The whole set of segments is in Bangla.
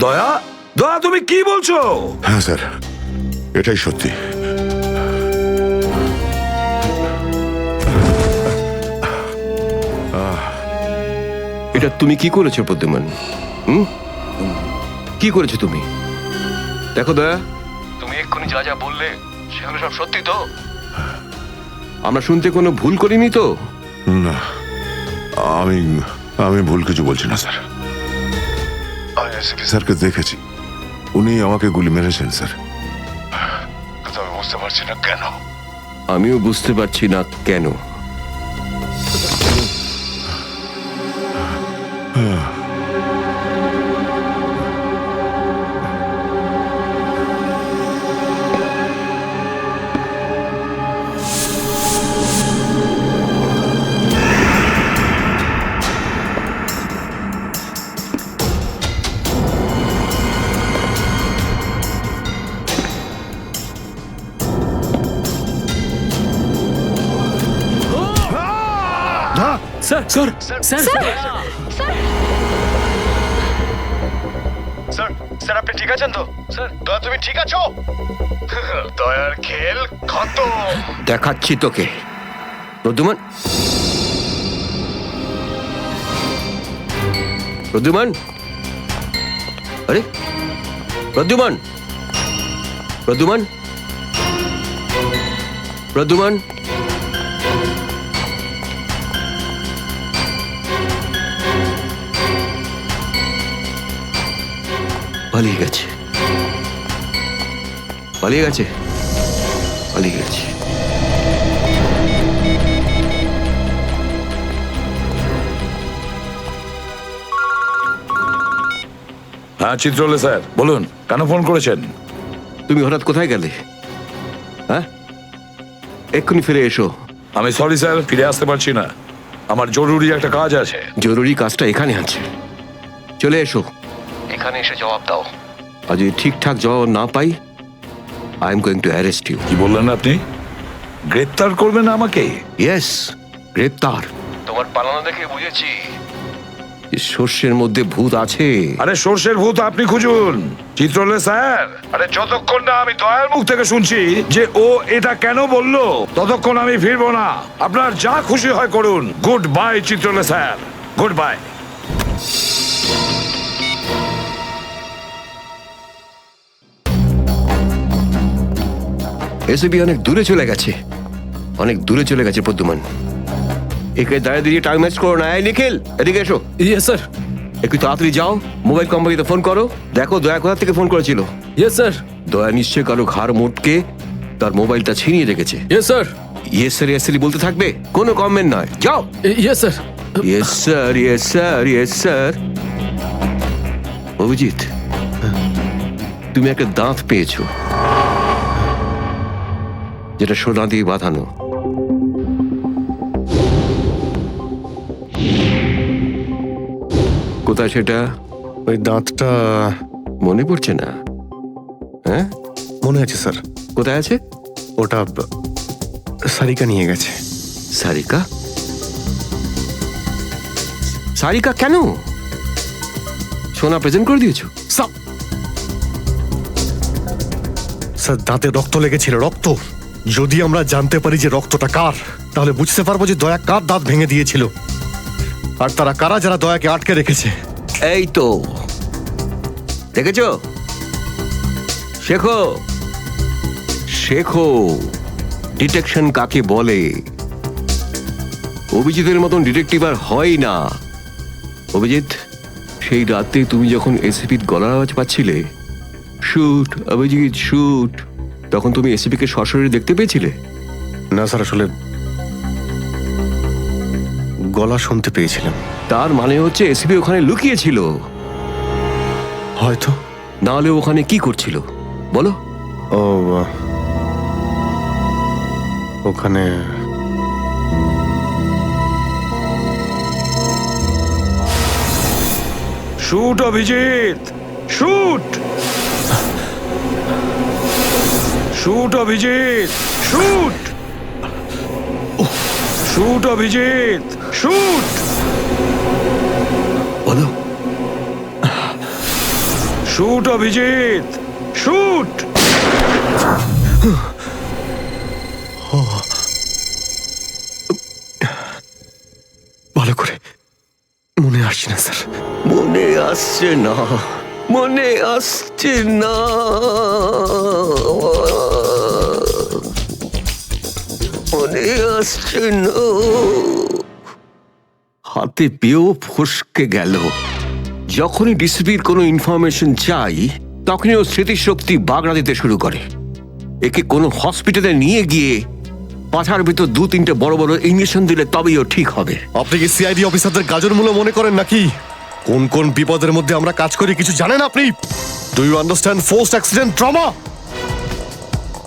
দয়া, দয়া তুমি কি বলছো? হ্যাঁ স্যার, এটাই সত্যি। এটা তুমি কি করেছো প্রদ্যুমান? কি করেছো তুমি? দেখো দয়া, তুমি এক্ষুনি যা যা বললে সেগুলো সব সত্যি তো? আমরা শুনতে কোনো ভুল করিনি তো? না, আমি আমি ভুল কিছু বলছি না স্যার। আমি এসপি স্যারকে দেখেছি, উনি আমাকে গুলি মেরেছেন স্যার। কিন্তু আমি বুঝতে পারছি না কেন। আমিও বুঝতে পারছি না কেন। Sir sir sir sir, sir আপনি ঠিক আছেন তো? স্যার, দয়া তুমি ঠিক আছো? দয়ার খেল খতম। দেখাচ্ছি তোকে প্রদ্যুমান। প্রদ্যুমান, আরে প্রদ্যুমান, প্রদ্যুমান, প্রদ্যুমান, পালিয়ে গেছে, পালিয়ে গেছে, পালিয়ে গেছে। হ্যাঁ চিত্রলে স্যার, বলুন কেন ফোন করেছেন? তুমি হঠাৎ কোথায় গেলে? হ্যাঁ, এক্ষুনি ফিরে এসো। আমি সরি স্যার, ফিরে আসতে পারছি না, আমার জরুরি একটা কাজ আছে। জরুরি কাজটা এখানে আছে, চলে এসো। এখানে এসে জবাব দাও, আর যদি ঠিকঠাক জবাব না পাই, I am going to arrest you. কি বললেন আপনি? গ্রেপ্তার করবেন আমাকে? ইয়েস, গ্রেপ্তার। তোমার পালানো দেখে বুঝেছি সর্ষের মধ্যে ভূত আছে। আরে সর্ষের ভূত আপনি খুঁজুন চিত্রলে স্যার। আরে যতক্ষণ না আমি দয়ার মুখ থেকে শুনছি যে ও এটা কেন বললো, ততক্ষণ আমি ফিরবো না। আপনার যা খুশি হয় করুন। Good bye Chitrale sir, good bye. এসবি অনেক দূরে চলে গেছে, অনেক দূরে চলে গেছে প্রদ্যুমান। একে দাঁড়িয়ে দিয়ে টাইম ওয়েস্ট করো না। এই নিখিল, এদিকে এসো। Yes sir. একটু তাড়াতাড়ি যাও, মোবাইল কোম্পানিতে ফোন করো, দেখো দয়া কোথা থেকে ফোন করেছিল। Yes sir. দয়া নিশ্চয় কারো ঘাড় মোটকে তার মোবাইলটা ছিনিয়ে রেখেছে। Yes sir. Yes sir, yes sir বলতে থাকবে, কোনো কমেন্ট নয়। যাও। Yes sir. Yes sir, yes sir, yes sir. Abhijit, তুমি একটা দাঁত পেয়েছো, যেটা সোনা দিয়ে বাঁধানো। কোথায় সেটা? ওই দাঁতটা মনে পড়ছে না? হ্যাঁ, মনে আছে স্যার। কোথায় আছে? ওটা সারিকা নিয়ে গেছে। সারিকা? সারিকা কেন? সোনা প্রেজেন্ট করে দিয়েছো? স্যার, দাঁতে রক্ত লেগেছিল, রক্ত। যদি আমরা জানতে পারি যে রক্তটা কার, তাহলে বুঝতে পারবো যে দয়া কার দাঁত ভেঙে দিয়েছিল, আর তারা কারা যারা দয়াকে আটকে রেখেছে। এই তো দেখেছো, শেখো, শেখো ডিটেকশন কাকে বলে। অভিজিতের মতন ডিটেকটিভ আর হয় না। অভিজিৎ, সেই রাতে তুমি যখন এসিপির গলার আওয়াজ পাচ্ছিলে, শুট অভিজিৎ শুট, তখন তুমি এসিপিকে সরাসরি দেখতে পেয়েছিলে? না স্যার, আসলে গলা শুনতে পেয়েছিলাম। তার মানে হচ্ছে এসিপি ওখানে লুকিয়েছিল। হয়তো। না হলে ওখানে কি করছিল বলো? ও, ওখানে shoot Abhijit, shoot, shoot Abhijit, shoot, shoot Abhijit, shoot, বলো। Shoot Abhijit, shoot. ভালো করে মনে আসছে না স্যার। মনে আসছে না, মনে আসছে না, মনে আসছে না। হাতে পেয়েও ফসকে গেল। যখনই ডিসিপির কোনো ইনফরমেশন চাই তখনই ও স্মৃতিশক্তি বাগড়া দিতে শুরু করে। একে কোনো হসপিটালে নিয়ে গিয়ে পাছার ভিতর 2-3টে বড় বড় ইঞ্জেকশন দিলে তবেই ও ঠিক হবে। আপনি কি সিআইডি অফিসারদের গাজর মূল্য মনে করেন নাকি? কোন কোন বিপদের মধ্যে আমরা কাজ করি কিছু জানেন আপনি? Do you understand forced accident trauma?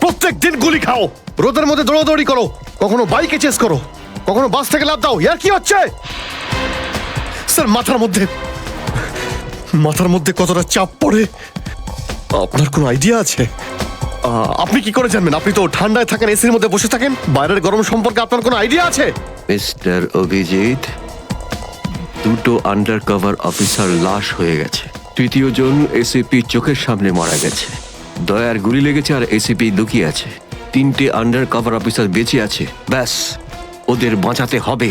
প্রত্যেক দিন গুলি খাও, রোদের মধ্যে দৌড়াদৌড়ি করো, কখনো বাইকে চেস করো, কখনো বাস থেকে লাফ দাও। ইয়ার কি হচ্ছে স্যার? মাথার মধ্যে কতটা চাপ পড়ে আপনার কোনো আইডিয়া আছে? আপনি কি করে জানবেন? আপনি তো ঠান্ডায় থাকেন, এসির মধ্যে বসে থাকেন। বাইরের গরম সম্পর্কে আপনার কোনো আইডিয়া আছে? মিস্টার অভিজিৎ, 2টো আন্ডার কভার অফিসার লাশ হয়ে গেছে। 3য় জন এসিপি চোখের সামনে মারা গেছে। দয়ার গুলি লেগেছে আর এসিপি লুকিয়ে আছে। 3টে আন্ডার কভার অফিসার বেঁচে আছে। ব্যাস, ওদের বাঁচাতে হবে।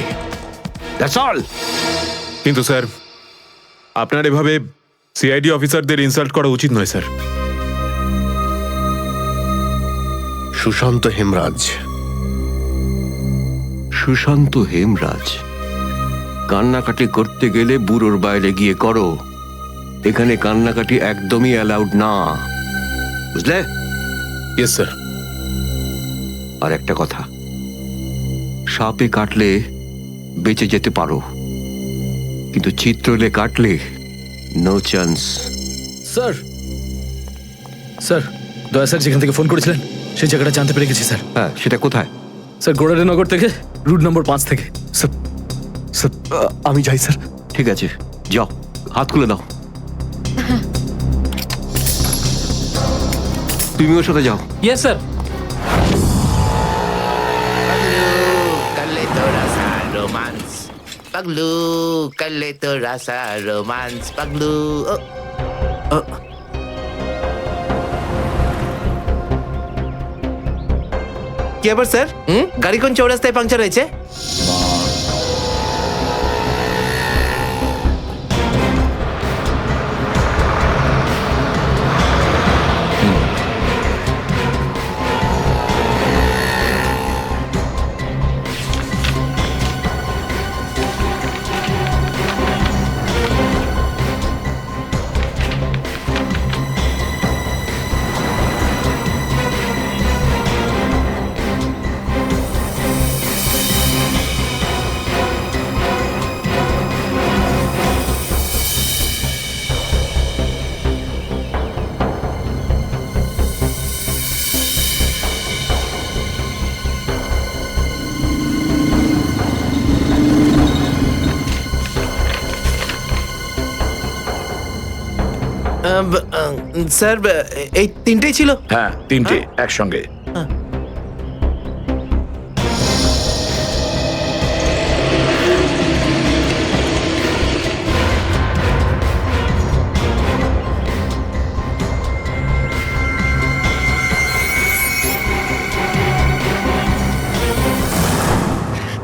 That's all. কিন্তু স্যার, আপনার এভাবে সিআইডি অফিসারদের ইনসাল্ট করা উচিত নয় স্যার। সুশান্ত হেমরাজ। সুশান্ত হেমরাজ? কান্নাকাটি করতে গেলে বুড়োর বাইরে গিয়ে করো। এখানে কান্নাকাটি একদমই অ্যালাউড না, বুঝলে? Yes sir. আর একটা কথা, সাপে কাটলে বেঁচে যেতে পারো, কিন্তু চিত্রলে কাটলে নো চান্স। স্যার, স্যার, দয়া স্যার যেখান থেকে ফোন করেছিলেন সেই জায়গাটা জানতে পেরে গেছি স্যার। হ্যাঁ, সেটা কোথায়? স্যার, গোড়ারেনগর থেকে রুট নম্বর 5 থেকে। স্যার, স্যার, আমি যাই স্যার। ঠিক আছে, যাও, হাত খুলে দাও। তুমি ওর সাথে যাও। Yes sir. Kale to rasa romance. Paglu, kale to rasa romance. Paglu. কি আবার স্যার? গাড়ি কোন চৌরাস্তায় পাংচার হয়েছে? স্যার, এই তিনটেই ছিল? হ্যাঁ, 3টে একসঙ্গে।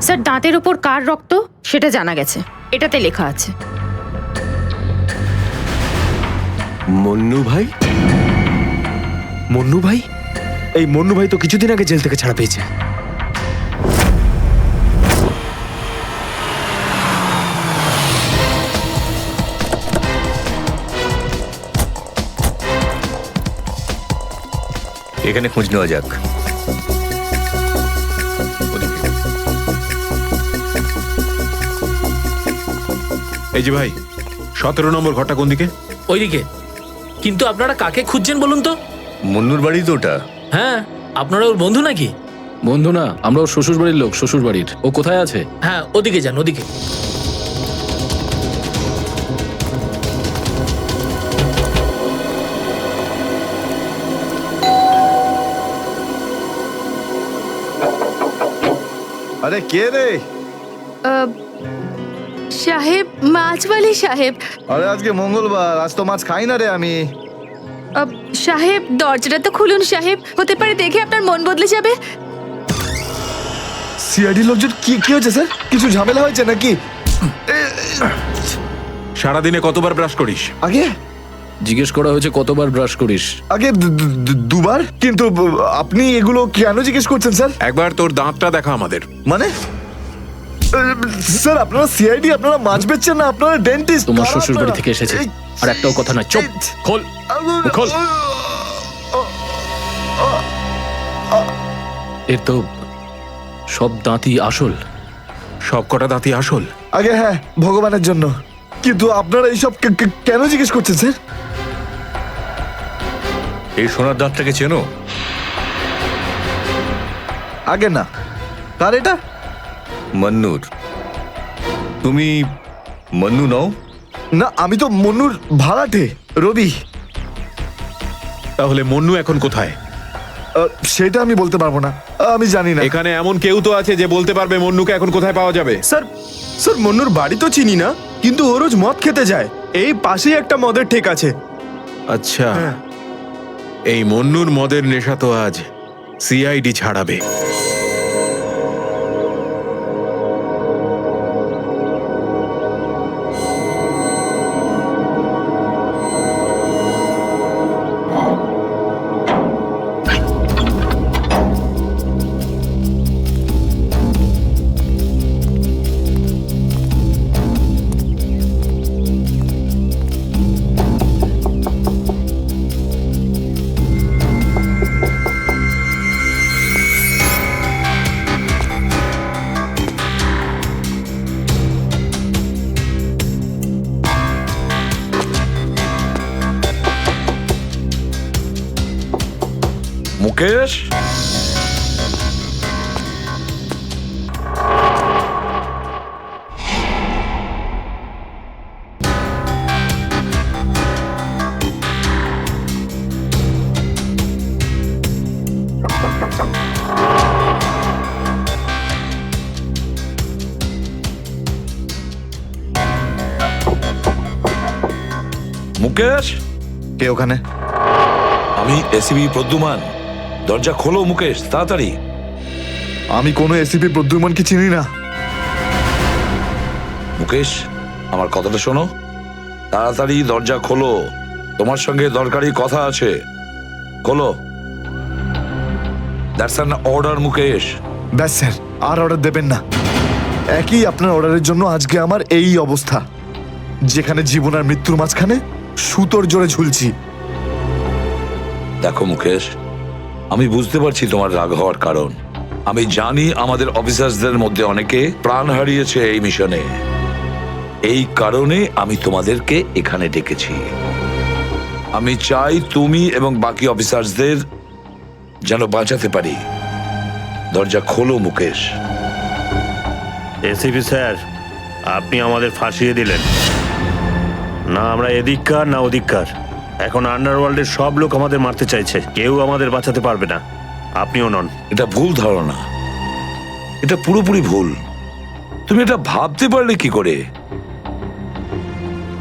স্যার, দাঁতের ওপর কার রক্ত সেটা জানা গেছে, এটাতে লেখা আছে। মন্নু ভাই? মন্নু ভাই? এই মন্নু ভাই তো কিছুদিন আগে জেল থেকে ছাড়া পেয়েছে। এখানে খোঁজ নেওয়া যাক। এই যে ভাই, 17 নম্বর ঘরটা কোন দিকে? ওইদিকে। কিন্তু আপনারা কাকে খুঁজছেন বলুন তো? মন্নুর বাড়ি তো ওটা। হ্যাঁ, আপনারা ওর বন্ধু নাকি? বন্ধু না, আমরা ওর শ্বশুর বাড়ির লোক। শ্বশুর বাড়ির। ও কোথায় আছে? হ্যাঁ, ওদিকে যান, ওদিকে। আরে কে রে? সাহেব, মাছওয়ালি সাহেব। আরে আজকে মঙ্গলবার, আজ তো মাছ খাই না রে আমি। সাহেব দরজাটা তো খুলুন সাহেব, হতে পারে দেখে আপনার মন বদলে যাবে। সিআইডি লোকজন কি কি হয়েছে স্যার? কিছু ঝামেলা হয়েছে নাকি? সারাদিনে কতবার ব্রাশ করিস? আগে জিজ্ঞেস করা হয়েছে কতবার ব্রাশ করিস। আগে দুবার, কিন্তু আপনি এগুলো কেন জিজ্ঞেস করছেন স্যার? একবার তোর দাঁতটা দেখা আমাদের। মানে স্যার আপনারা সিআইডি, আপনারা মাছ বেচছেন না, আপনারা ডেন্টিস্ট। তোমার শ্বশুর বাড়ি থেকে এসেছে, আর একটাও কথা নয়। চুপ, খোল খোল। এর তো সব দাঁতই আসল। সব কটা দাঁতই আসল? আগে হ্যাঁ, ভগবানের জন্য। কিন্তু আপনারা এইসব কেন জিজ্ঞেস করছেন স্যার? এই সোনার দাঁতটাকে চেনো? আগে না। কার এটা? মন্নুর। তুমি মন্নু নও? না, আমি তো মন্নুর ভাড়াটে, রবি। তাহলে মন্নু এখন কোথায়? সেটা আমি বলতে পারবো না, আমি জানি না। এখানে এমন কেউ তো আছে যে বলতে পারবে মন্নুকে এখন কোথায় পাওয়া যাবে? স্যার স্যার মন্নুর বাড়ি তো চিনি না, কিন্তু ও রোজ মদ খেতে যায়। এই পাশেই একটা মদের ঠেক আছে। আচ্ছা, এই মন্নুর মদের নেশা তো আজ সিআইডি ছাড়াবে। মুকেশ, মুকেশ, কে ওখানে? আমি এসিবি প্রদ্যুমান। দরজা খোলো মুকেশ, তাড়াতাড়ি। আমি কোনো এসিপি প্রদ্যুমনকে চিনি না। মুকেশ, আমার কথাটা শোনো, তাড়াতাড়ি দরজা খোলো, তোমার সঙ্গে দরকারি কথা আছে। খোলো। That's an order Mukesh. ব্যাস স্যার, আর অর্ডার দেবেন না। একই আপনার অর্ডারের জন্য আজকে আমার এই অবস্থা, যেখানে জীবন আর মৃত্যুর মাঝখানে সুতোর জোরে ঝুলছি। দেখো মুকেশ, আমি বুঝতে পারছি তোমার রাগ হওয়ার কারণ। আমি জানি আমাদের অফিসারদের মধ্যে অনেকে প্রাণ হারিয়েছে এই মিশনে। এই কারণে আমি তোমাদেরকে এখানে ডেকেছি। আমি চাই তুমি এবং বাকি অফিসারদের যেন বাঁচাতে পারি। দরজা খোলো মুকেশ। এসিপি স্যার, আপনি আমাদের ফাঁসিয়ে দিলেন। না আমরা এদিককার না ওদিককার। এখন আন্ডারওয়ার্ল্ডের সব লোক আমাদের মারতে চাইছে, কেউ আমাদের বাঁচাতে পারবে না, আপনিও নন। এটা ভুল ধারণা, এটা পুরোপুরি ভুল। তুমি এটা ভাবতে পারলে কি করে?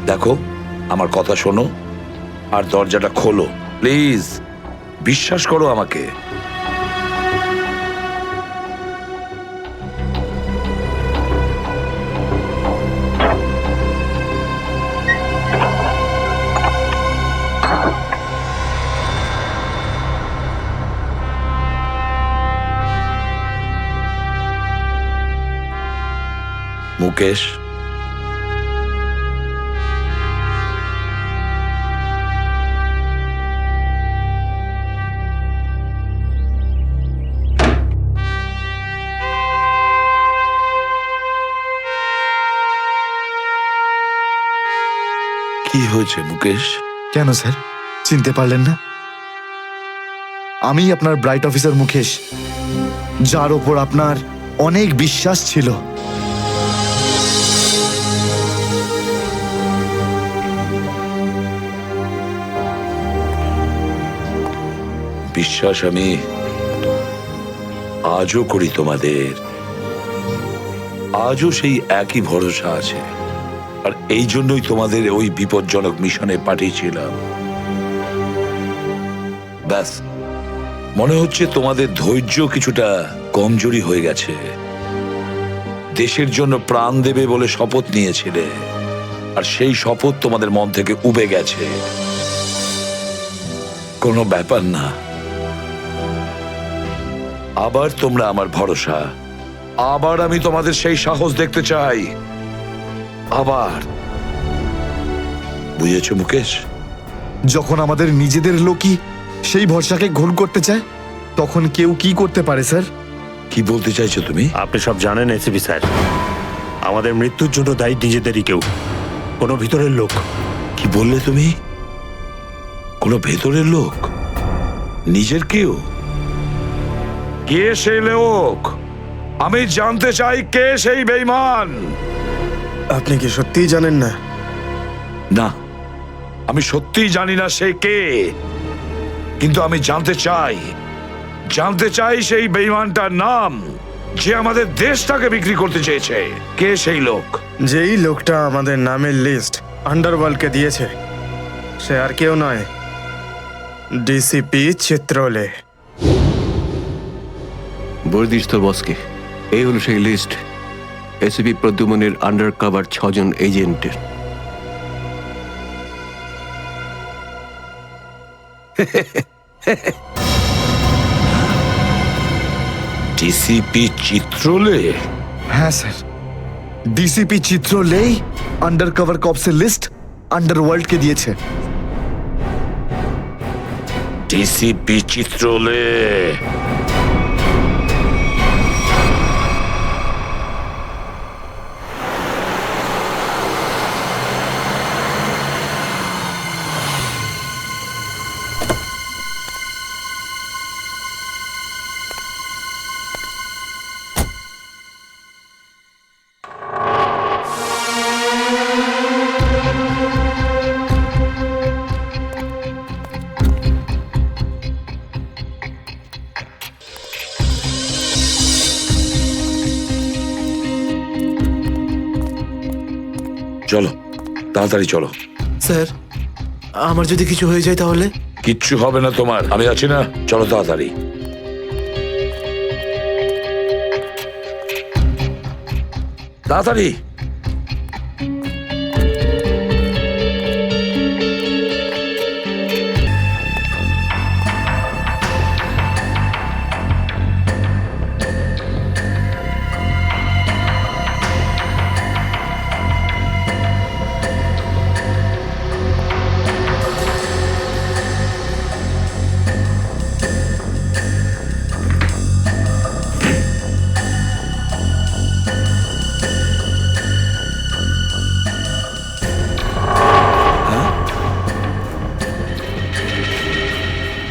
দেখো, আমার কথা শোনো আর দরজাটা খোলো প্লিজ। বিশ্বাস করো আমাকে। মুকেশ, কি হয়েছে মুকেশ? কেন স্যার, চিনতে পারলেন না? আমি আপনার ব্রাইট অফিসার মুকেশ, যার ওপর আপনার অনেক বিশ্বাস ছিল। বিশ্বাস আমি আজও করি তোমাদের। আজও সেই একই ভরসা আছে, আর এই জন্যই তোমাদের ওই বিপজ্জনক মিশনে পাঠিয়েছিলাম। ব্যাস, মনে হচ্ছে তোমাদের ধৈর্য কিছুটা কমজোরি হয়ে গেছে। দেশের জন্য প্রাণ দেবে বলে শপথ নিয়েছিলে, আর সেই শপথ তোমাদের মন থেকে উবে গেছে। কোনো ব্যাপার না, আবার তোমরা আমার ভরসা। আবার আমি তোমাদের সেই সাহস দেখতে চাই। আবার, বুঝেছো মুকেশ? যখন আমাদের নিজেদের লোকই সেই ভরসাকে ঘোল করতে চায়, তখন কেউ কি করতে পারে স্যার? কি বলতে চাইছো তুমি? আপনি সব জানেন এসিপি স্যার, আমাদের মৃত্যুর জন্য দায়ী নিজেদেরই কেউ, কোনো ভিতরের লোক। কি বললে তুমি? কোনো ভেতরের লোক? নিজের কেউ? কে সেই লোক? আমি জানতে চাই কে সেই বেঈমান। আপনি কি সত্যিই জানেন না? না, আমি সত্যিই জানি না সে কে, কিন্তু আমি জানতে চাই সেই বেঈমানটার নাম, যে আমাদের দেশটাকে বিক্রি করতে চেয়েছে। কে সেই লোক? যেই লোকটা আমাদের নামের লিস্ট আন্ডারওয়ার্ল্ডকে দিয়েছে, সে আর কেউ নয়, ডিসিপি চিত্রলে। বলে দিস তোর বসকে, এই হলো সেই লিস্ট এসিপি প্রদ্যুমনের আন্ডার কভার 6 জন এজেন্টের। ডিসিপি চিত্রলে? হ্যাঁ স্যার, ডিসিপি চিত্রলেই আন্ডার কভার কপসের লিস্ট আন্ডারওয়ার্ল্ডকে দিয়েছে। ডিসিপি চিত্রলে? চলো, তাড়াতাড়ি চলো। স্যার, আমার যদি কিছু হয়ে যায় তাহলে? কিচ্ছু হবে না তোমার, আমি আছি না। চলো তাড়াতাড়ি। তাড়াতাড়ি।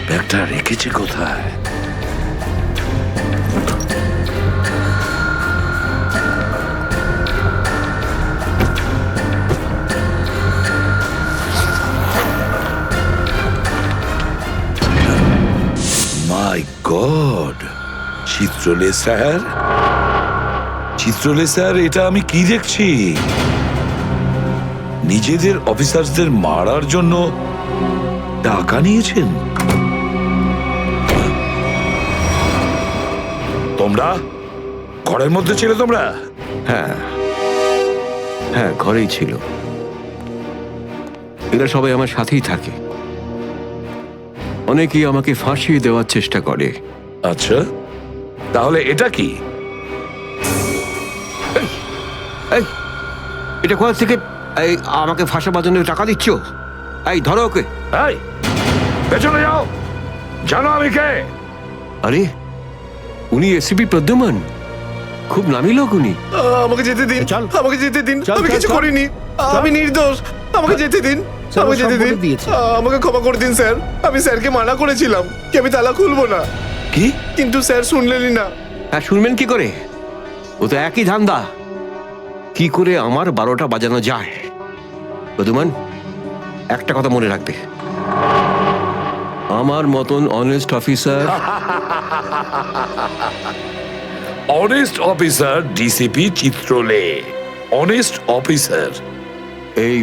ব্যাগটা রেখেছে কোথায়? মাই গড, চিত্রলে স্যার! চিত্রলে স্যার, এটা আমি কি দেখছি? নিজেদের অফিসারদের মারার জন্য টাকা নিয়েছেন তোমরা? ঘরের মধ্যে ছিল তোমরা? হ্যাঁ হ্যাঁ, ঘরেই ছিল। এরা সবাই আমার সাথেই থাকে। অনেকেই আমাকে ফাঁসিয়ে দেওয়ার চেষ্টা করে। আচ্ছা, তাহলে এটা কি? এই, এটা কোথা থেকে এই আমাকে ফাঁসাবার জন্য টাকা দিচ্ছ? এই ধরো ওকে। এই, পেছনে যাও, জানো আমি কে? আরে, উনি এসিপি প্রদ্যুমন, খুব নামি লোক উনি। আমাকে যেতে দিন, আমাকে যেতে দিন, আমি কিছু করিনি, আমি নির্দোষ, আমাকে যেতে দিন, আমাকে যেতে দিন, আমাকে ক্ষমা করে দিন স্যার। আমি স্যারকে মানা করেছিলাম কি আমি তালা খুলবো না, কি? কিন্তু স্যার শুনলেনই না। হ্যাঁ, শুনবেন কি করে? ও তো একই ধান্দা, কি করে আমার 12টা বাজানো যায়। প্রদ্যুমন, একটা কথা মনে রাখবে, আমার মতন honest officer, honest officer DCP Chitrale, honest officer. এই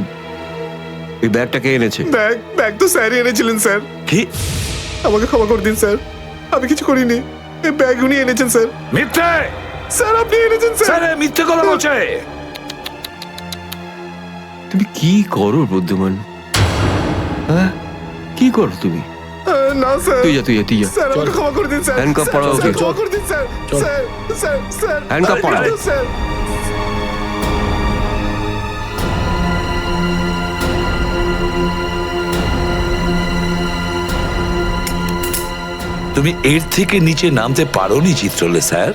ব্যাগটাকে এনেছে। ব্যাগ তো স্যারই এনেছিলেন স্যার। কি? আমাকে ক্ষমা করে দিন স্যার, আমি কিছু করিনি। এই ব্যাগ উনি এনেছেন স্যার। মিথ্যে স্যার আপনি এনেছেন স্যার। স্যার এ মিথ্যে কথা বলছে। তুমি কি করো বুদ্ধিমান? হ্যাঁ, কি করো তুমি? না স্যার, তুই যা তুই যা স্যার আমাকে ক্ষমা করে দিন স্যার। হ্যান্ডকাফ স্যার, পরাও স্যার, ওকে। ক্ষমা করে দিন sir. Sir sir sir handcuff আরে, পরাও। স্যার। তুমি এর থেকে নিচে নামতে পারোনি চিত্রলে স্যার।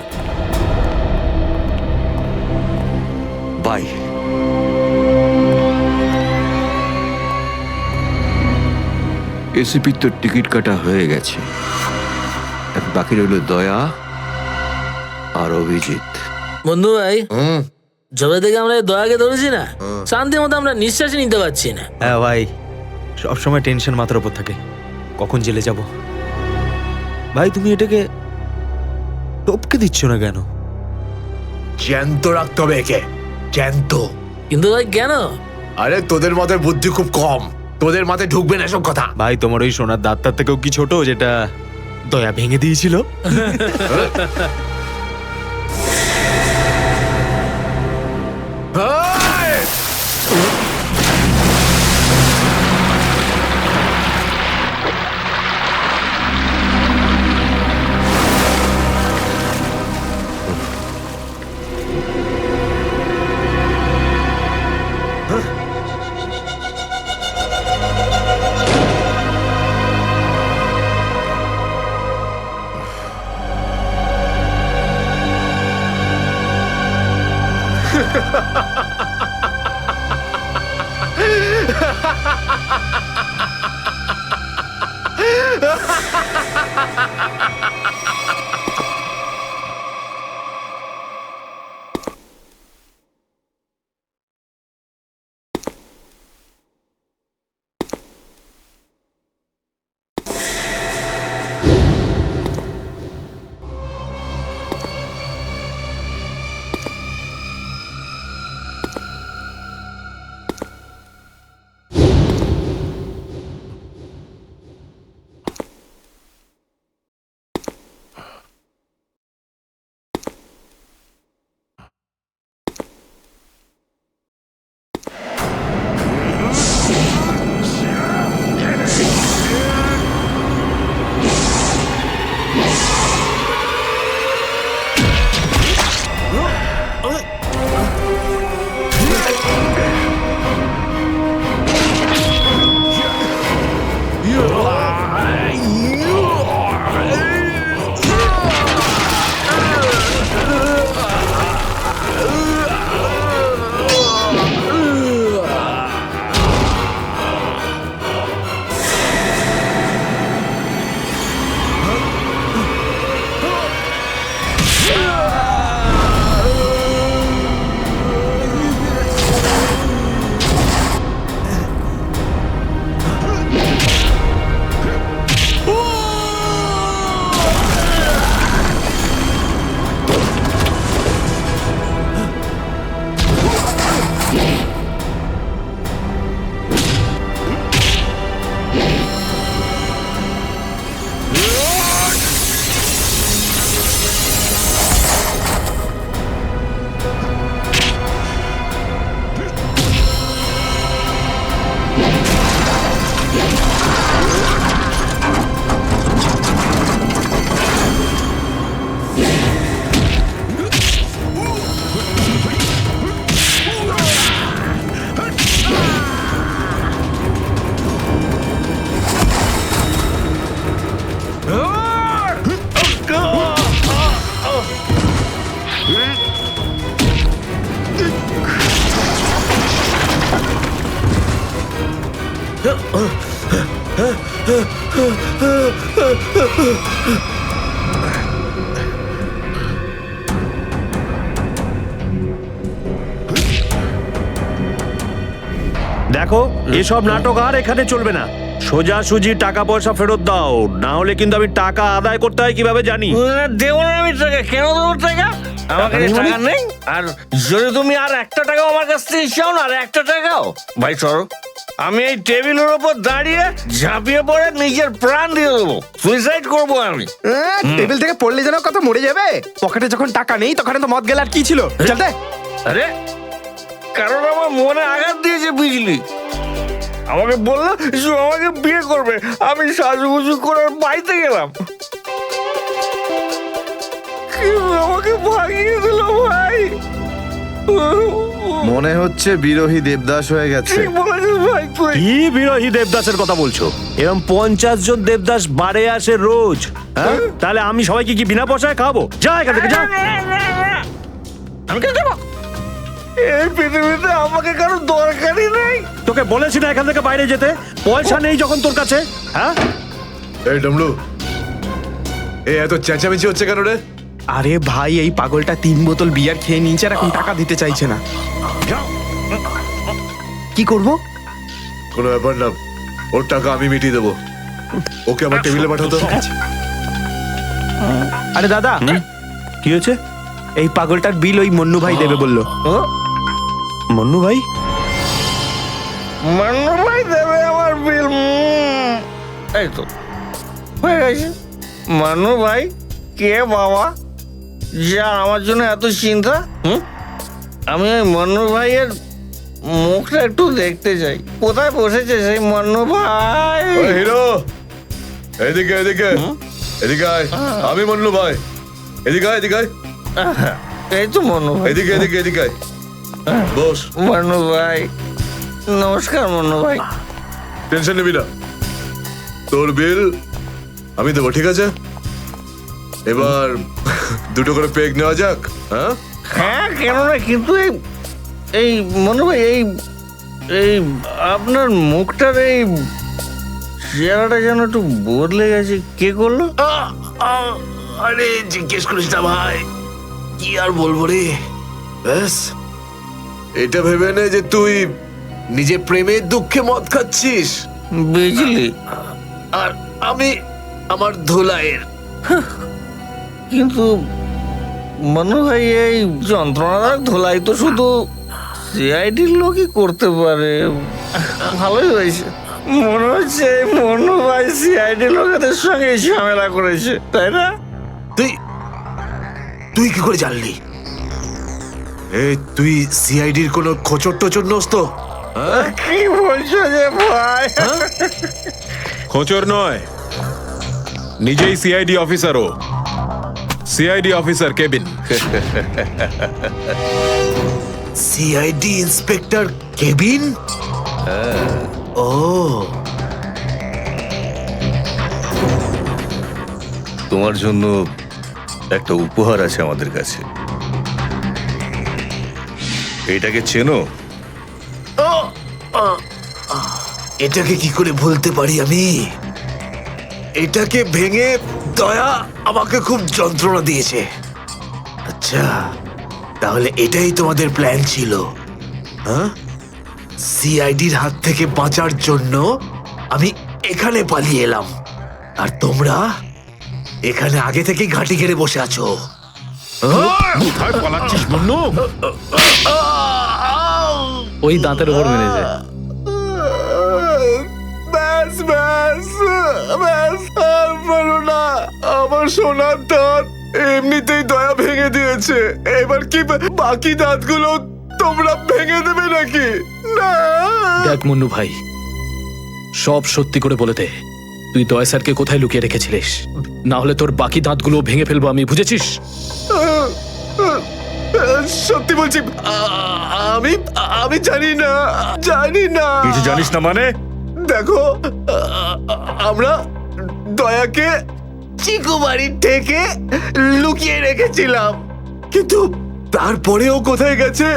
বাই। এসিপির তো টিকিট কাটা হয়ে গেছে, এখন বাকি রইল দয়া আর অভিজিৎ। বন্ধু ভাই, যবে থেকে আমরা এই দয়াকে ধরেছি না, শান্তি মতো আমরা নিঃশ্বাসই নিতে পারছি না। হ্যাঁ ভাই, সব সময় টেনশন মাথার উপর থাকে, কখন জেলে যাব। ভাই তুমি এটাকে টপকে দিচ্ছ না কেন? জ্যান্ত রাখতে হবে একে, জ্যান্ত। কিন্তু ভাই কেন? আরে তোদের মাথায় বুদ্ধি খুব কম, তোদের মাথায় ঢুকবে না এসব কথা। ভাই তোমার ওই সোনার দাঁতটার থেকেও কি ছোট যেটা দয়া ভেঙে দিয়েছিল? দেখো এসব নাটক আর এখানে চলবে না, সোজাসুজি টাকা পয়সা ফেরত দাও, না হলে কিন্তু আমি টাকা আদায় করতে হয় কিভাবে জানি। দেবো না আমি টাকা, কেন দেবো টাকা? আমার কাছে টাকা নেই। আর যদি তুমি আর একটা টাকাও আমার কাছ থেকে চাও না, আর একটা টাকাও, ভাই সরো আমি এই টেবিলের ওপর দাঁড়িয়ে ঝাঁপিয়ে পড়ে নিজের প্রাণ দিয়ে দেবো, সুইসাইড করবো আমি। টেবিল থেকে পড়লে যেন কত মরে যাবে। পকেটে যখন টাকা নেই তখন তো মদ গেল আর কি ছিল। চল দে। আরে কারণ আমার মনে আঘাত দিয়েছে বিজলি। আমাকে বললো যে আমাকে বিয়ে করবে, আমি সাজুগুজু করে বাড়িতে গেলাম, কিন্তু আমাকে ভাগিয়ে দিল ভাই। মনে হচ্ছে বিরোহী দেবদাস হয়ে গেছে। ঠিক বলেছিস ভাই তুই। কি বিরোহী দেবদাসের কথা বলছো? এরকম 50 জন দেবদাস বারে আসে রোজ, হ্যাঁ? তাহলে আমি সবাইকে কি বিনা পয়সায় খাবো? যা এখান থেকে যা। আমি কেন যাবো? এই পৃথিবীতে আমাকে কারো দরকারই নেই। তোকে বলেছি না এখান থেকে বাইরে যেতে? পয়সা নেই যখন তোর কাছে, হ্যাঁ? এই ডমলু, এই এত চেঁচামেচি হচ্ছে কেন রে? আরে ভাই, এই পাগলটা 3 বোতল বিয়ার খেয়ে নিয়েছে আর এখন টাকা দিতে চাইছে না। কি করব? কোনো ব্যাপার না, ওর টাকা আমি মিটিয়ে দেবো। ওকে আমার টেবিলে পাঠাতো। আরে দাদা, কি হয়েছে? এই পাগলটার বিল ওই মন্নু ভাই দেবে বললো। মন্নু ভাই? মান্নু ভাই দেবে আমার বিল। এই তো হয়ে গেছে। মান্নু ভাই কে বাবা, যা আমার জন্য এত চিন্তা? আমি ওই মান্নু ভাইয়ের মুখটা একটু দেখতে চাই। কোথায় বসেছে সেই মান্নু ভাই? হিরো, এদিকে এদিকে এদিকে আয়। আমি মান্নু ভাই, এদিকে আয়, এদিকে আয়। এই তো মান্নু ভাই। এদিকে এদিকে এদিকে আয়। বস। মান্নু ভাই নমস্কার। মান্নু ভাই টেনশন নিবি না, তোর বিল আমি দেবো, ঠিক আছে? এবার দুটো করে পেগ নেওয়া যাক। হ্যাঁ হ্যাঁ, কেন না, কিন্তু এই মনে ভাই এই আপনার মুখটার এই চেহারাটা যেন একটু বদলে গেছে। কে করলো? আরে জিজ্ঞেস করিস না ভাই, কি আর বলবো রে। ব্যাস, এটা ভেবে নে যে তুই নিজে প্রেমের দুঃখে মদ খাচ্ছিস, বিজলি, আর আমি আমার ধুলাইয়ের। কিন্তু মনে হয় এই যন্ত্রণাদায়ক ধোলাই তো শুধু সিআইডির লোকই করতে পারে। ভালোই হয়েছে, মনে হচ্ছে এই মনু ভাই সিআইডি লোকেদের সঙ্গে ঝামেলা করেছে, তাই না? তুই কি করে জানলি? তুই সিআইডির কোনো খোঁচর টোচর নোস তো? কি বলছো যে ভাই? খোঁচর নয়, নিজেই সিআইডি অফিসারও। CID officer cabin. CID inspector cabin? ও, তোমার জন্য একটা উপহার আছে আমাদের কাছে। এটাকে চেনো? এটাকে কি করে ভুলতে পারি আমি? এটাকে ভেঙে দয়া আমাকে খুব যন্ত্রণা দিয়েছে। আচ্ছা, তাহলে এটাই তোমাদের প্ল্যান ছিল, হ্যাঁ? সিআইডির হাত থেকে বাঁচার জন্য আমি এখানে পালিয়ে এলাম, আর তোমরা এখানে আগে থেকে ঘাঁটি ঘেরে বসে আছো। কোথায় পালাচ্ছিস মন্নু? ওই দাঁতের উপর মেরেছে। ব্যাস ব্যাস ব্যাস, আর বলো না। আমার সোনার দাঁত এমনিতেই দয়া ভেঙে দিয়েছে, এবার কি বাকি দাঁতগুলো তোমরা ভেঙে দেবে নাকি? না। দেখ মুন্নু ভাই, সব সত্যি করে বলে দে, তুই দয়া স্যারকে কোথায় লুকিয়ে রেখেছিলিস? না হলে তোর বাকি দাঁতগুলো ভেঙে ফেলবো আমি, বুঝেছিস? সত্যি বলছি, আমি আমি জানি না, জানি না। কিছু জানিস না মানে? দেখো, আমরা দয়াকে চিকু বাড়ির থেকে লুকিয়ে রেখেছিলাম, কিন্তু তারপরেও কোথায় গেছে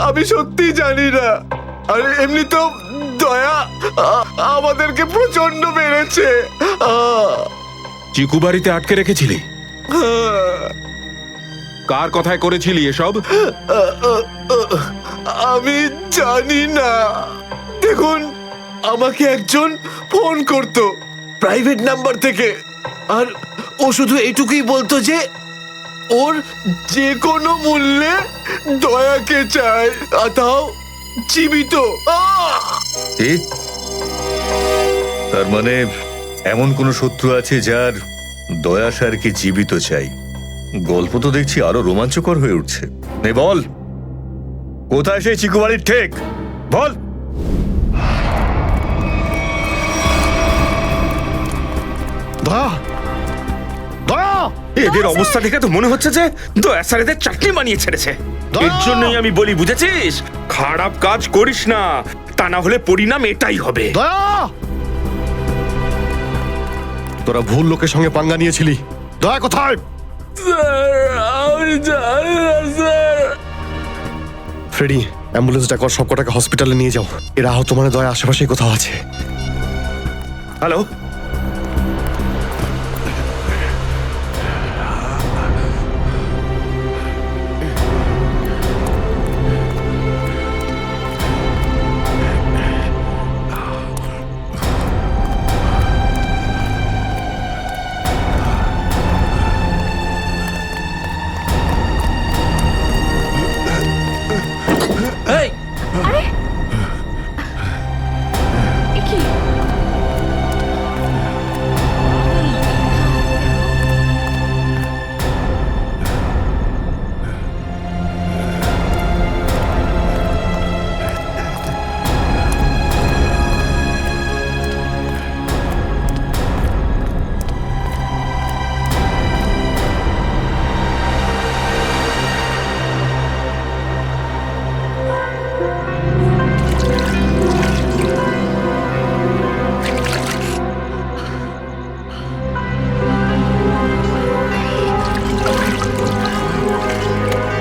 আমি সত্যি জানি না। আর এমনি তো দয়া আমাদেরকে প্রচন্ড মেরেছে। চিকু বাড়িতে আটকে রেখেছিলি? কার কথায় করেছিলি এসব? আমি জানি না। দেখুন, আমাকে একজন ফোন করতো প্রাইভেট নাম্বার থেকে, আর ও শুধু এইটুকুই বলতো যে ওর যে কোনো মূল্যে দয়াকে চায়, আর তাও জীবিত। কি? তার মানে এমন কোন শত্রু আছে যার দয়া স্যারকে জীবিত চাই? গল্প তো দেখছি আরো রোমাঞ্চকর হয়ে উঠছে। নে বল, কোথায় সেই চিকু বাড়ির ঠেক? বল। দয়া, দয়া, এদের অবস্থা দেখে তো মনে হচ্ছে যে দয়া স্যার এদের চাটনি বানিয়ে ছেড়েছে। এর জন্যই আমি বলি, বুঝেছিস, খারাপ কাজ করিস না, তা না হলে পরিণাম এটাই হবে। দয়া, তোরা ভুল লোকের সঙ্গে পাঙ্গা নিয়েছিলি। দয়া কোথায়? ফ্রেডি, অ্যাম্বুলেন্স ডাকো, সব কটাকে হসপিটালে নিয়ে যাও। এরা আহত মানে দয়া আশেপাশেই কোথাও আছে। Hello,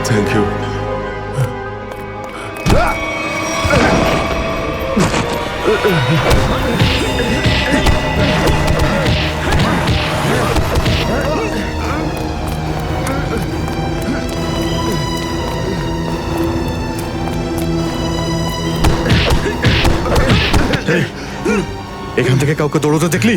thank you. এখান থেকে কাউকে দৌড়তে দেখলি?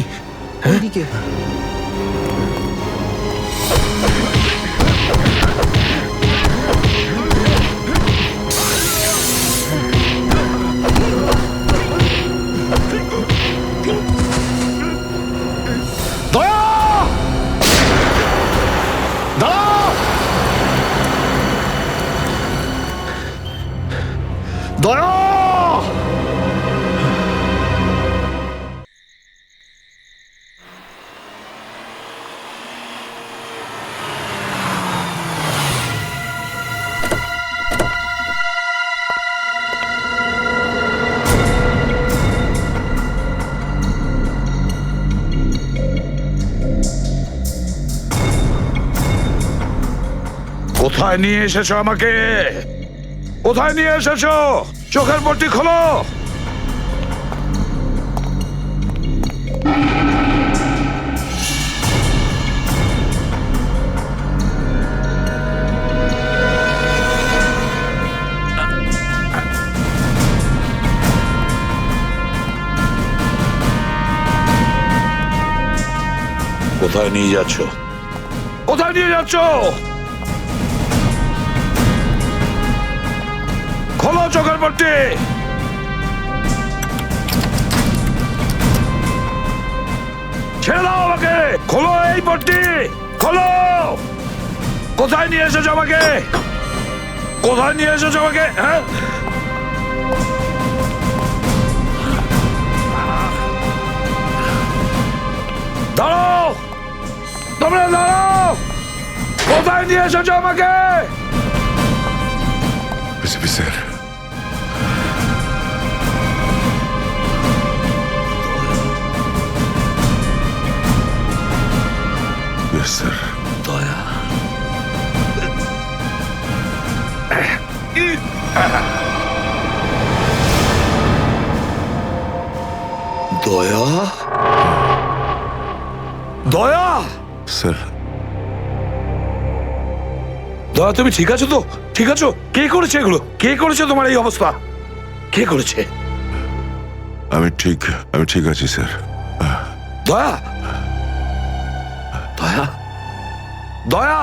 দয়া, কোথায় নিয়ে এসেছো আমাকে? কোথায় নিয়ে এসেছো? চোখের পট্টি খোলো। কোথায় নিয়ে যাচ্ছ? কোথায় নিয়ে যাচ্ছ? খোলো চোখের পট্টি। ছেড়ে দাও আমাকে। খোলো এই পট্টি, খোলো। কোথায় নিয়ে এসেছো আমাকে? কোথায় নিয়ে এসেছো আমাকে? হ্যাঁ, দাঁড়াও, তোমরা দাঁড়াও। কোথায় নিয়ে এসেছো আমাকে? এসপি স্যার, স্যার, দয়া, দয়া, দয়া, স্যার। দয়া, তুমি ঠিক আছো তো? ঠিক আছো? কে করেছে এগুলো? কে করেছে তোমার এই অবস্থা? কে করেছে? আমি ঠিক আছি স্যার। দয়া, দয়া, দয়া,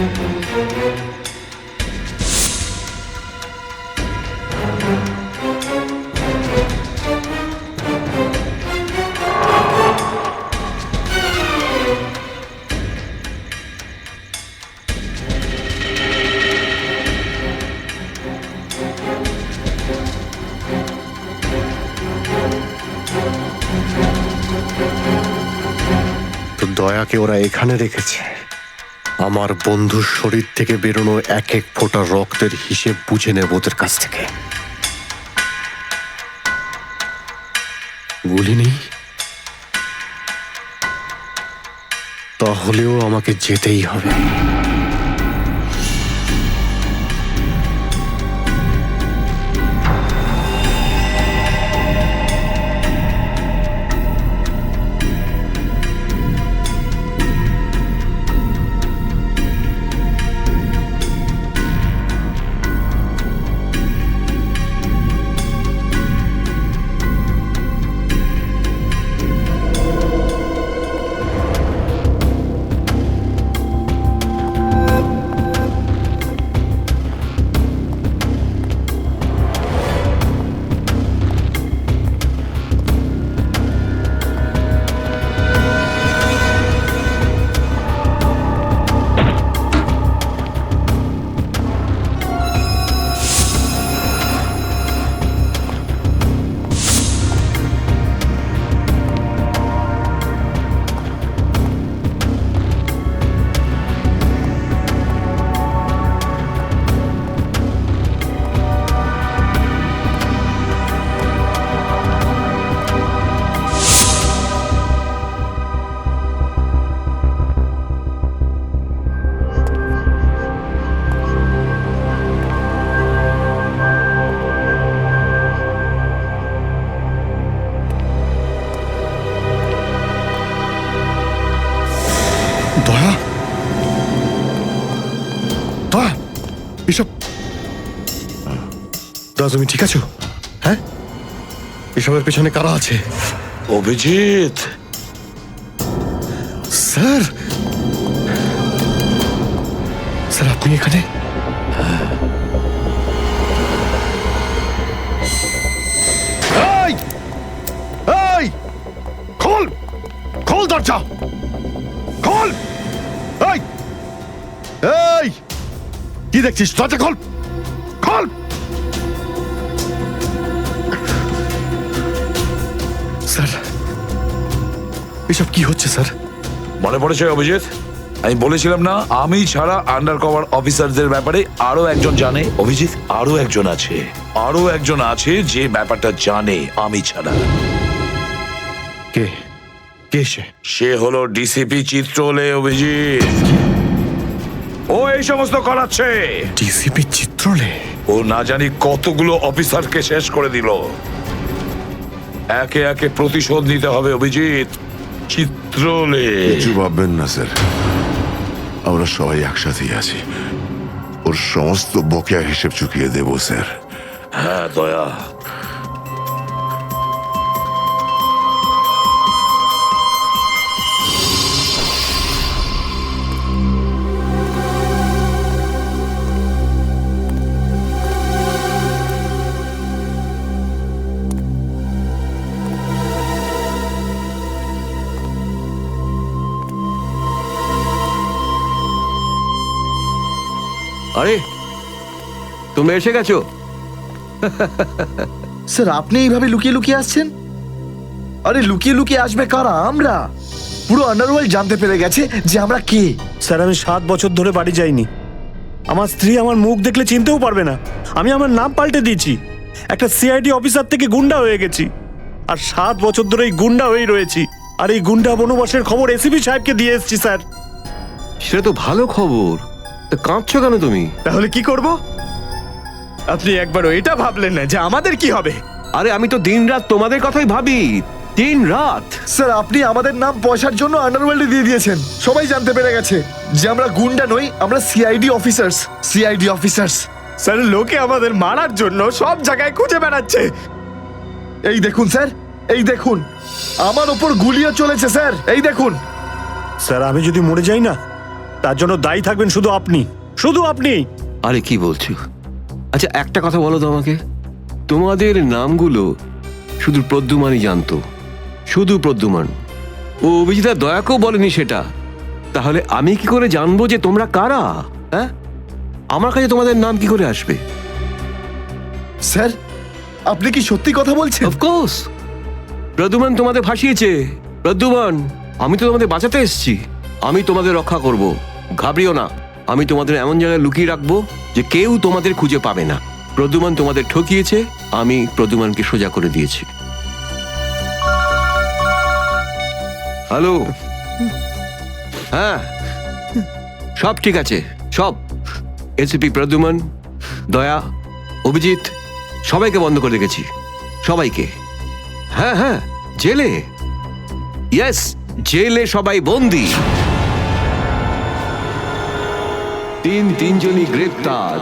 তো দয়াকে ওরা এখানে রেখেছে আমার বন্ধুর শরীর থেকে বেরোনো এক এক ফোঁটা রক্তের হিসেব বুঝে নেব ওদের কাছ থেকে। গুলি নেই, তাহলেও আমাকে যেতেই হবে। দয়া, দয়া, এসব দয়া, তুমি ঠিক আছো? হ্যাঁ, এসবের পেছনে কারা আছে? অভিজিৎ, স্যার, স্যার আপনি এখানে? এই, এই, খোল, খোল দরজা, খোল! এই, এই, কি দেখছিস? দরজা খোল, খোল! স্যার, এসব কি হচ্ছে স্যার? মনে পড়েছে অভিজিৎ, আমি বলেছিলাম না আমি ছাড়া আন্ডার কভার অফিসারদের ব্যাপারে আরো একজন জানে। অভিজিৎ, আরো একজন আছে, আরো একজন আছে যে ব্যাপারটা জানে আমি ছাড়া। কে? কে সে? সে হলো ডিসিপি চিত্রলে। অভিজিৎ, ও এই সমস্ত করাচ্ছে। ডিসিপি চিত্রলে? ও না জানি কতগুলো অফিসারকে শেষ করে দিল। একে একে প্রতিশোধ নিতে হবে অভিজিৎ। চিত্রলে, কিছু ভাববেন না স্যার, আমরা সবাই একসাথেই আছি। ওর সমস্ত বকেয়া হিসেব চুকিয়ে দেব স্যার। হ্যাঁ দয়া, আরে তুমি এসে গেছো? স্যার আপনি এইভাবে লুকিয়ে লুকিয়ে আসছেন? আরে লুকিয়ে লুকিয়ে আসবে কারা? আমরা। পুরো আন্ডারওয়ার্ল্ড জানতে পেরে গেছে যে আমরা কে। স্যার আমি 7 বছর ধরে বাড়ি যাইনি। আমার স্ত্রী আমার মুখ দেখলে চিনতেও পারবে না। আমি আমার নাম পাল্টে দিয়েছি, একটা সিআইডি অফিসার থেকে গুন্ডা হয়ে গেছি। আর 7 বছর ধরে এই গুন্ডা হয়েই রয়েছি। আর এই গুন্ডা বনবাসের খবর এসিপি সাহেবকে দিয়ে এসেছি স্যার। সেটা তো ভালো খবর, তা কাঁদছো কেন তুমি? তাহলে কি করব? আপনি একবারও এটা ভাবলেন না যে আমাদের কি হবে? আরে আমি তো দিনরাত তোমাদের কথাই ভাবি, দিনরাত। স্যার আপনি আমাদের নাম পয়সার জন্য আন্ডারওয়ার্ল্ডে দিয়ে দিয়েছেন। সবাই জানতে পেরে গেছে যে আমরা গুন্ডা নই, আমরা CID officers. CID officers. Sir লোকে আমাদের মারার জন্য সব জায়গায় খুঁজে বেড়াচ্ছে। এই দেখুন স্যার, এই দেখুন, আমার ওপর গুলিও চলেছে স্যার, এই দেখুন। স্যার আমি যদি মরে যাই না, তার জন্য দায়ী থাকবেন শুধু আপনি, শুধু আপনি। আরে কি বলছো? আচ্ছা একটা কথা বলো তো আমাকে, তোমাদের নামগুলো শুধু প্রদ্যুমানই জানতো, শুধু প্রদ্যুমান। ও অভিজিৎ আর দয়াকেও বলেনি সেটা। তাহলে আমি কি করে জানবো যে তোমরা কারা? হ্যাঁ, আমার কাছে তোমাদের নাম কি করে আসবে? স্যার আপনি কি সত্যি কথা বলছেন? অফকোর্স, প্রদ্যুমান তোমাদের ভাসিয়েছে। প্রদ্যুমান, আমি তো তোমাদের বাঁচাতে এসেছি, আমি তোমাদের রক্ষা করব, ঘাবড়িও না। আমি তোমাদের এমন জায়গায় লুকিয়ে রাখবো যে কেউ তোমাদের খুঁজে পাবে না। প্রদ্যুমান তোমাদের ঠকিয়েছে, আমি প্রদ্যুমানকে সোজা করে দিয়েছি। হ্যালো, হ্যাঁ সব ঠিক আছে, সব। এসিপি প্রদ্যুমান, দয়া, অভিজিৎ সবাইকে বন্ধ করে রেখেছি, সবাইকে। হ্যাঁ হ্যাঁ, জেলে, ইয়েস, জেলে সবাই বন্দি। তিনজনই গ্রেপ্তার।